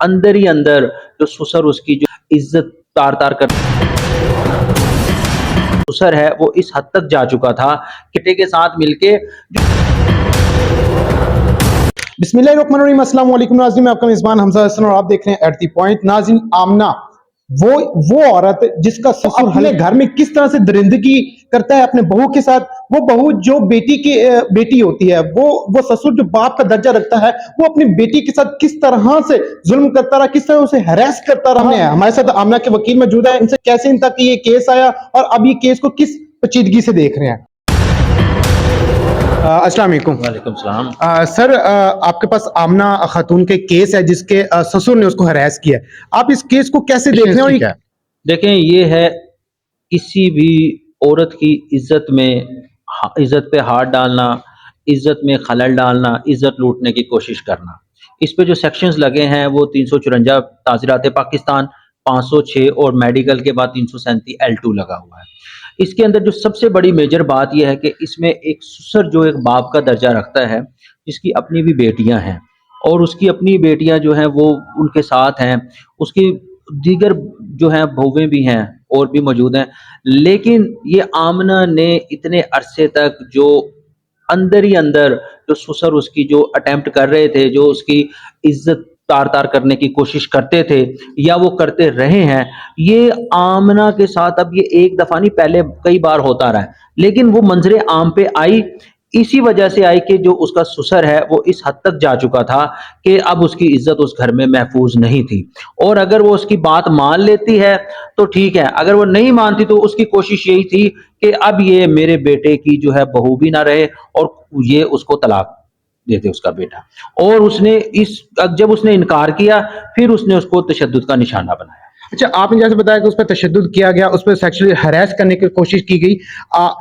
اندر ہی اندر جو سسر اس کی جو عزت تار تار کر سسر ہے وہ اس حد تک جا چکا تھا کہ بیٹے کے ساتھ مل کے بسم اللہ الرحمن الرحیم۔ السلام علیکم ناظرین، میں آپ کا میزبان حمزہ حسن اور آپ دیکھ رہے ہیں ایٹ دی پوائنٹ۔ ناظرین، آمنہ وہ عورت جس کا سسر اپنے گھر میں کس طرح سے درندگی کرتا ہے اپنے بہو کے ساتھ، وہ بہو جو بیٹی ہوتی ہے، وہ سسر جو باپ کا درجہ رکھتا ہے، وہ اپنی بیٹی کے ساتھ کس طرح سے ظلم کرتا رہا، کس طرح اسے ہراس کرتا رہا۔ ہمارے ساتھ آمنہ کے وکیل موجود ہے، ان سے کیسے ان تک یہ کیس آیا اور اب یہ کیس کو کس پیچیدگی سے دیکھ رہے ہیں۔ السلام علیکم۔ وعلیکم السلام۔ سر، آپ کے پاس آمنہ خاتون کے کیس ہے جس کے سسر نے اس کو ہراس کیا ہے، آپ اس کیس کو کیسے دیکھ رہے ہیں اور یہ کیا ہے؟ دیکھیں، یہ ہے کسی بھی عورت کی عزت پہ ہاتھ ڈالنا، عزت میں خلل ڈالنا، عزت لوٹنے کی کوشش کرنا۔ اس پہ جو سیکشنز لگے ہیں وہ 354 تعزیرات پاکستان، 506 اور میڈیکل کے بعد 337 L2 لگا ہوا ہے۔ اس کے اندر جو سب سے بڑی میجر بات یہ ہے کہ اس میں ایک سسر جو ایک باپ کا درجہ رکھتا ہے، جس کی اپنی بھی بیٹیاں ہیں اور اس کی اپنی بیٹیاں جو ہیں وہ ان کے ساتھ ہیں، اس کی دیگر جو ہیں بہویں بھی ہیں اور بھی موجود ہیں، لیکن یہ آمنہ نے اتنے عرصے تک جو اندر ہی اندر جو سسر اس کی جو اٹیمپٹ کر رہے تھے، جو اس کی عزت تار تار کرنے کی کوشش کرتے تھے یا وہ کرتے رہے ہیں، یہ آمنہ کے ساتھ اب یہ ایک دفعہ نہیں، پہلے کئی بار ہوتا رہا ہے، لیکن وہ منظر عام پہ آئی اسی وجہ سے آئی کہ جو اس کا سسر ہے وہ اس حد تک جا چکا تھا کہ اب اس کی عزت اس گھر میں محفوظ نہیں تھی، اور اگر وہ اس کی بات مان لیتی ہے تو ٹھیک ہے، اگر وہ نہیں مانتی تو اس کی کوشش یہی تھی کہ اب یہ میرے بیٹے کی جو ہے بہو بھی نہ رہے اور یہ اس کو طلاق دیتے اس کا بیٹا، اور اس نے جب اس نے انکار کیا پھر اس نے اس کو تشدد کا نشانہ بنایا۔ اچھا، آپ نے جیسے بتایا کہ اس پہ تشدد کیا گیا، اس پہ سیکشولی ہراس کرنے کی کوشش کی گئی،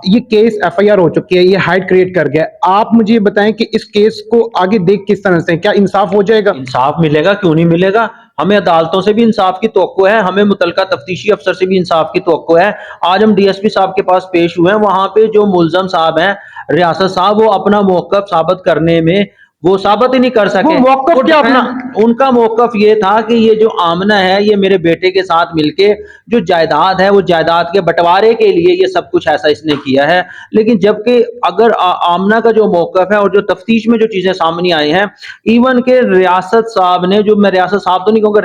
یہ کیس ایف آئی آر ہو چکی ہے، یہ ہائٹ کریٹ کر گیا، آپ مجھے یہ بتائیں کہ اس کیس کو آگے دیکھ کس طرح سے، کیا انصاف ہو جائے گا؟ انصاف ملے گا، کیوں نہیں ملے گا؟ ہمیں عدالتوں سے بھی انصاف کی توقع ہے، ہمیں متعلقہ تفتیشی افسر سے بھی انصاف کی توقع ہے۔ آج ہم ڈی ایس پی صاحب کے پاس پیش ہوئے ہیں، وہاں پہ جو ملزم صاحب ہیں ریاست صاحب، وہ اپنا موقف ثابت کرنے میں وہ ثابت ہی نہیں کر سکے۔ وہ موقف کیا اپنا؟ ان کا موقف یہ تھا کہ یہ جو آمنہ ہے یہ میرے بیٹے کے ساتھ مل کے جو جائیداد ہے وہ جائیداد کے بٹوارے کے لیے یہ سب کچھ ایسا اس نے کیا ہے، لیکن جبکہ اگر آمنہ کا جو موقف ہے اور جو تفتیش میں جو چیزیں سامنے آئی ہیں، ایون کہ ریاست صاحب نے، جو میں ریاست صاحب تو نہیں کہوں گا،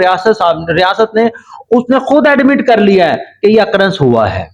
ریاست نے اس نے خود ایڈمٹ کر لیا ہے کہ یہ اکرنس ہوا ہے۔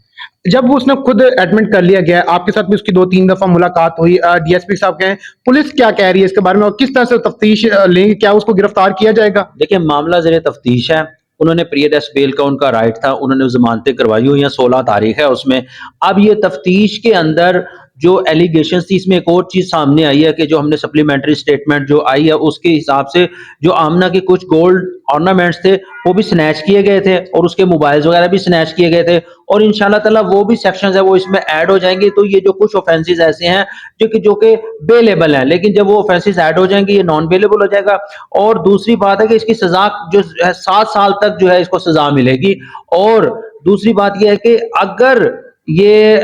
جب اس نے خود ایڈمٹ کر لیا گیا، آپ کے ساتھ بھی اس کی 2-3 دفعہ ملاقات ہوئی، ڈی ایس پی صاحب کہیں پولیس کیا کہہ رہی ہے اس کے بارے میں اور کس طرح سے تفتیش لیں گے، کیا اس کو گرفتار کیا جائے گا؟ دیکھیں، معاملہ زیر تفتیش ہے، انہوں نے پری ایرسٹ بیل کا ان کا رائٹ تھا، انہوں نے ضمانتیں کروائی ہوئی ہیں، 16 تاریخ ہے اس میں۔ اب یہ تفتیش کے اندر جو ایلیگیشنز تھی، اس میں ایک اور چیز سامنے آئی ہے کہ جو ہم نے سپلیمنٹری سٹیٹمنٹ جو آئی ہے اس کے حساب سے جو آمنہ کے کچھ گولڈ آرنامنٹس تھے وہ بھی سنیچ کیے گئے تھے اور اس کے موبائلز وغیرہ بھی سنیچ کیے گئے تھے، اور انشاءاللہ تعالیٰ وہ بھی سیکشنز ہیں وہ اس میں ایڈ ہو جائیں گے۔ تو یہ جو کچھ اوفینسز ایسے ہیں جو کہ بیلیبل ہیں، لیکن جب وہ اوفینسز ایڈ ہو جائیں گے یہ نان بیلیبل ہو جائے گا۔ اور دوسری بات ہے کہ اس کی سزا جو ہے 7 سال تک جو ہے اس کو سزا ملے گی، اور دوسری بات یہ ہے کہ اگر یہ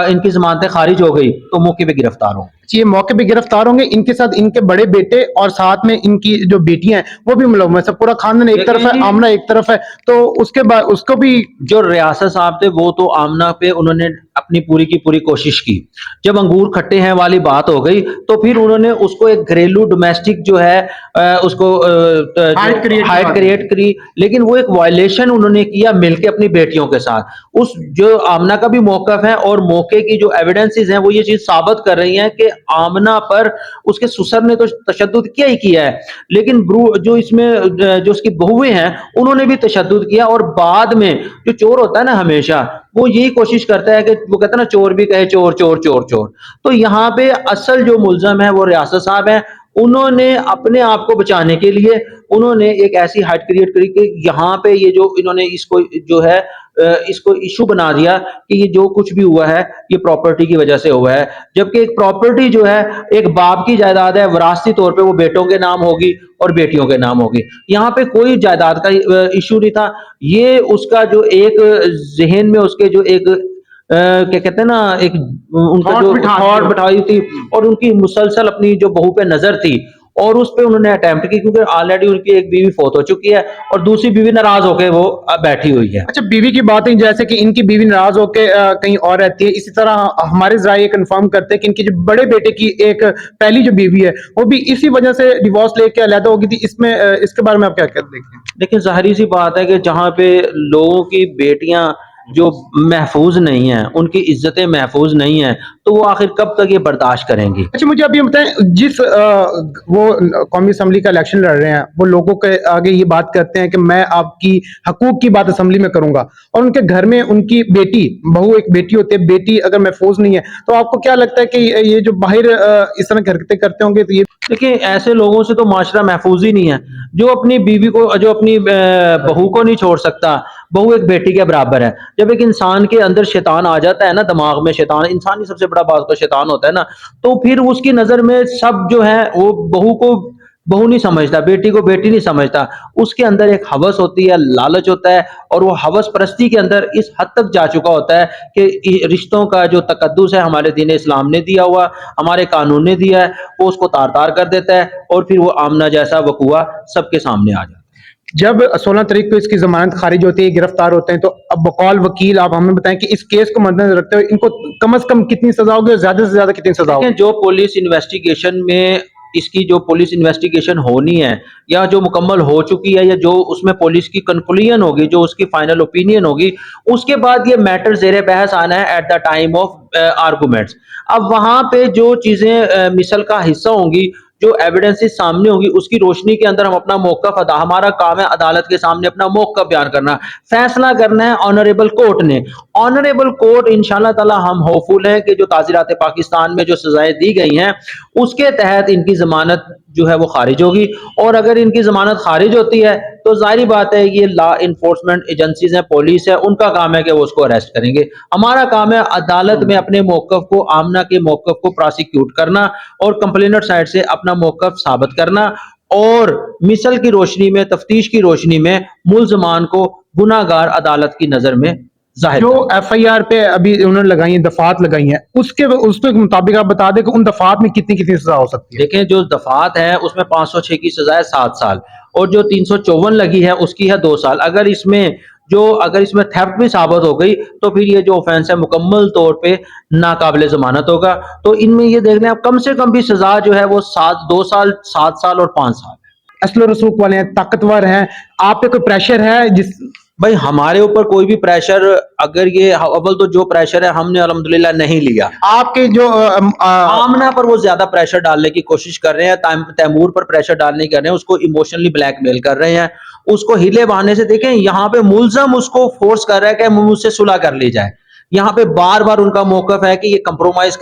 ان کی ضمانتیں خارج ہو گئی تو موقع پہ گرفتار ہوں۔ یہ موقع پہ گرفتار ہوں گے، ان کے ساتھ ان کے بڑے بیٹے اور ساتھ میں ان کی جو بیٹیاں ہیں وہ بھی ملوث ہیں، پورا خاندان ایک طرف ہے، آمنہ ایک طرف ہے، تو اس کے بعد اس کو بھی جو ریاست صاحب تھے وہ تو آمنہ پہ انہوں نے اپنی پوری کی پوری کوشش کی، جب انگور کھٹے ہیں والی بات ہو گئی تو پھر انہوں نے اس کو ایک گھریلو ڈومیسٹک جو ہے اس کو ہائٹ کریٹ کری، لیکن وہ ایک وائلیشن انہوں نے کیا مل کے اپنی بیٹیوں کے ساتھ۔ اس جو آمنہ کا بھی موقف ہے اور موقع کی جو ایویڈنسز ہیں وہ یہ چیز ثابت کر رہی ہیں کہ آمنہ پر اس کے سسر نے تو تشدد کیا ہی کیا ہے، لیکن جو اس میں جو اس کی بہویں ہیں انہوں نے بھی تشدد کیا، اور بعد میں جو چور ہوتا ہے نا ہمیشہ وہ یہی کوشش کرتا ہے کہ وہ کہتا ہے نا چور بھی کہے چور چور چور چور۔ تو یہاں پہ اصل جو ملزم ہے وہ ریاست صاحب ہیں، انہوں نے اپنے آپ کو بچانے کے لیے انہوں نے ایک ایسی ہائٹ کریٹ کری کہ یہاں پہ یہ جو انہوں نے اس کو جو ہے اس کو ایشو بنا دیا کہ یہ جو کچھ بھی ہوا ہے یہ پراپرٹی کی وجہ سے ہوا ہے، جبکہ ایک پراپرٹی جو ہے ایک باپ کی جائیداد ہے، وراثتی طور پہ وہ بیٹوں کے نام ہوگی اور بیٹیوں کے نام ہوگی، یہاں پہ کوئی جائیداد کا ایشو نہیں تھا۔ یہ اس کا جو ایک ذہن میں اس کے جو ایک کیا کہتے ہیں نا ایک ان کا جو تھاٹ بٹھائی تھی اور ان کی مسلسل اپنی جو بہو پہ نظر تھی، اور اس پہ انہوں نے اٹیمپٹ کی کیونکہ آلریڈی ان کی ایک بیوی فوت ہو چکی ہے اور دوسری بیوی ناراض ہو کے وہ بیٹھی ہوئی ہے. اچھا بیوی کی بات ہے جیسے کہ ان کی بیوی ناراض ہو کے کہیں اور رہتی ہے، اسی طرح ہمارے ذرائع یہ کنفرم کرتے ہیں کہ ان کی جو بڑے بیٹے کی ایک پہلی جو بیوی ہے وہ بھی اسی وجہ سے ڈیورس لے کے علیحدہ ہو گئی تھی. اس میں اس کے بارے میں آپ کیا کہتے ہیں؟ لیکن ظاہری سی بات ہے کہ جہاں پہ لوگوں کی بیٹیاں جو محفوظ نہیں ہیں، ان کی عزتیں محفوظ نہیں ہیں، تو وہ آخر کب تک یہ برداشت کریں گی؟ اچھا مجھے اب یہ بتائیں، جس وہ قومی اسمبلی کا الیکشن لڑ رہے ہیں وہ لوگوں کے آگے یہ بات کرتے ہیں کہ میں آپ کی حقوق کی بات اسمبلی میں کروں گا، اور ان کے گھر میں ان کی بیٹی بہو ایک بیٹی ہوتی ہے، بیٹی اگر محفوظ نہیں ہے تو آپ کو کیا لگتا ہے کہ یہ جو باہر اس طرح کی حرکتیں کرتے ہوں گے تو یہ دیکھیں ایسے لوگوں سے تو معاشرہ محفوظ ہی نہیں ہے. جو اپنی بیوی کو، جو اپنی بہو کو نہیں چھوڑ سکتا، بہو ایک بیٹی کے برابر ہے. جب ایک انسان کے اندر شیطان آ جاتا ہے نا، دماغ میں شیطان، انسان ہی سب سے بڑا بعض کا شیطان ہوتا ہے نا، تو پھر اس کی نظر میں سب جو ہے وہ بہو کو بہو نہیں سمجھتا، بیٹی کو بیٹی نہیں سمجھتا. اس کے اندر ایک ہوس ہوتی ہے، لالچ ہوتا ہے، اور وہ ہوس پرستی کے اندر اس حد تک جا چکا ہوتا ہے کہ رشتوں کا جو تقدس ہے ہمارے دین اسلام نے دیا ہوا، ہمارے قانون نے دیا ہے، وہ اس کو تار تار کر دیتا ہے، اور پھر وہ آمنہ جیسا وقوع سب کے سامنے آ جاتا ہے. جب 16 تاریخ کو اس کی ضمانت خارج ہوتی ہے، گرفتار ہوتے ہیں، تو اب بقول وکیل آپ ہمیں بتائیں کہ اس کیس کو مد نظر رکھتے ہوئے ان کو کم از کم کتنی سزا ہوگی اور زیادہ سے زیادہ کتنی سزا دیکھیں ہوگی؟ جو پولیس انویسٹیگیشن میں اس کی جو پولیس انویسٹیگیشن ہونی ہے یا جو مکمل ہو چکی ہے یا جو اس میں پولیس کی کنکلوژن ہوگی، جو اس کی فائنل اوپینین ہوگی، اس کے بعد یہ میٹر زیر بحث آنا ہے at the time of arguments. اب وہاں پہ جو چیزیں مثل کا حصہ ہوں گی، جو ایویڈنسز سامنے ہوگی، اس کی روشنی کے اندر ہم اپنا موقف ادا، ہمارا کام ہے عدالت کے سامنے اپنا موقف بیان کرنا، فیصلہ کرنا ہے آنریبل کورٹ نے. آنریبل کورٹ انشاءاللہ تعالی ہم ہوپفل ہیں کہ جو تعزیرات پاکستان میں جو سزائیں دی گئی ہیں اس کے تحت ان کی ضمانت جو ہے وہ خارج ہوگی. اور اگر ان کی ضمانت خارج ہوتی ہے تو ظاہری بات ہے یہ لا انفورسمنٹ ایجنسیز ہیں، پولیس ہے، ان کا کام ہے کہ وہ اس کو اریسٹ کریں گے. ہمارا کام ہے عدالت میں اپنے موقف کو، آمنہ کے موقف کو پراسیکیوٹ کرنا اور کمپلینٹ سائڈ سے اپنا موقف ثابت کرنا، اور مثل کی روشنی میں، تفتیش کی روشنی میں ملزمان کو گناہ گار عدالت کی نظر میں ظاہر جو کرنا. ایف آئی آر پہ ابھی انہوں نے لگائی ہیں، دفعات لگائی ہیں، اس کے مطابق آپ بتا دیں کہ ان دفعات میں کتنی کتنی سزا ہو سکتی ہے؟ دیکھیں جو دفعات ہیں اس میں 506 کی سزا ہے 7 سال، اور جو 354 لگی ہے اس کی ہے 2 سال. اگر اس میں تھیفٹ بھی ثابت ہو گئی تو پھر یہ جو آفینس ہے مکمل طور پہ ناقابل ضمانت ہوگا. تو ان میں یہ دیکھ لیں آپ، کم سے کم بھی سزا جو ہے وہ 2 سال، 7 سال اور 5 سال. اصل و رسوخ والے ہیں، طاقتور ہیں، آپ پہ کوئی پریشر ہے جس بھائی ہمارے اوپر کوئی بھی پریشر، اگر یہ اول تو جو پریشر ہے ہم نے الحمدللہ نہیں لیا. آپ کے جو آمنہ پر وہ زیادہ پریشر ڈالنے کی کوشش کر رہے ہیں، تیمور پر پریشر ڈالنے کی کر رہے ہیں، اس کو ایموشنلی بلیک میل کر رہے ہیں، اس کو ہیلے بہانے سے. دیکھیں یہاں پہ ملزم اس کو فورس کر رہا ہے کہ مجھ سے صلح کر لی جائے. یہاں پہ بار بار ان کا موقف ہے کہ یہ کمپرومائز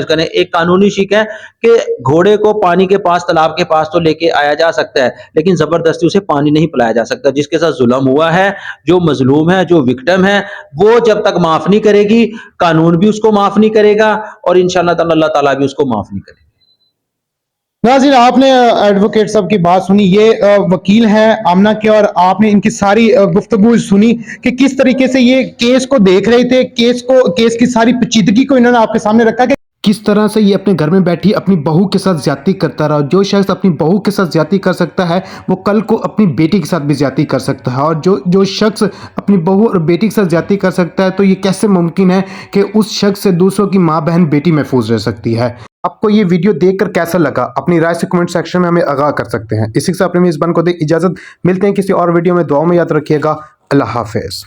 کریں. ایک قانونی شک ہے کہ گھوڑے کو پانی کے پاس، تالاب کے پاس تو لے کے آیا جا سکتا ہے، لیکن زبردستی اسے پانی نہیں پلایا جا سکتا. جس کے ساتھ ظلم ہوا ہے، جو مظلوم ہے، جو وکٹم ہے، وہ جب تک معاف نہیں کرے گی، قانون بھی اس کو معاف نہیں کرے گا، اور انشاءاللہ تعالی اللہ تعالیٰ بھی اس کو معاف نہیں کرے گا. ناظرین آپ نے ایڈوکیٹ صاحب کی بات سنی، یہ وکیل ہیں آمنہ کے، اور آپ نے ان کی ساری گفتگو سنی کہ کس طریقے سے یہ کیس کو دیکھ رہے تھے، کیس کی ساری پیچیدگی کو انہوں نے آپ کے سامنے رکھا کہ کس طرح سے یہ اپنے گھر میں بیٹھی اپنی بہو کے ساتھ زیادتی کرتا رہا. جو شخص اپنی بہو کے ساتھ زیادتی کر سکتا ہے وہ کل کو اپنی بیٹی کے ساتھ بھی زیادتی کر سکتا ہے، اور جو شخص اپنی بہو اور بیٹی کے ساتھ زیادتی کر سکتا ہے تو یہ کیسے ممکن ہے کہ اس شخص سے دوسروں کی ماں بہن بیٹی محفوظ رہ سکتی ہے. آپ کو یہ ویڈیو دیکھ کر کیسا لگا؟ اپنی رائے سے کمنٹ سیکشن میں ہمیں آگاہ کر سکتے ہیں. اسی کے ساتھ اپنے میزبان کو دے اجازت، ملتے ہیں کسی اور ویڈیو میں. دعاؤں میں یاد رکھیے گا. اللہ حافظ.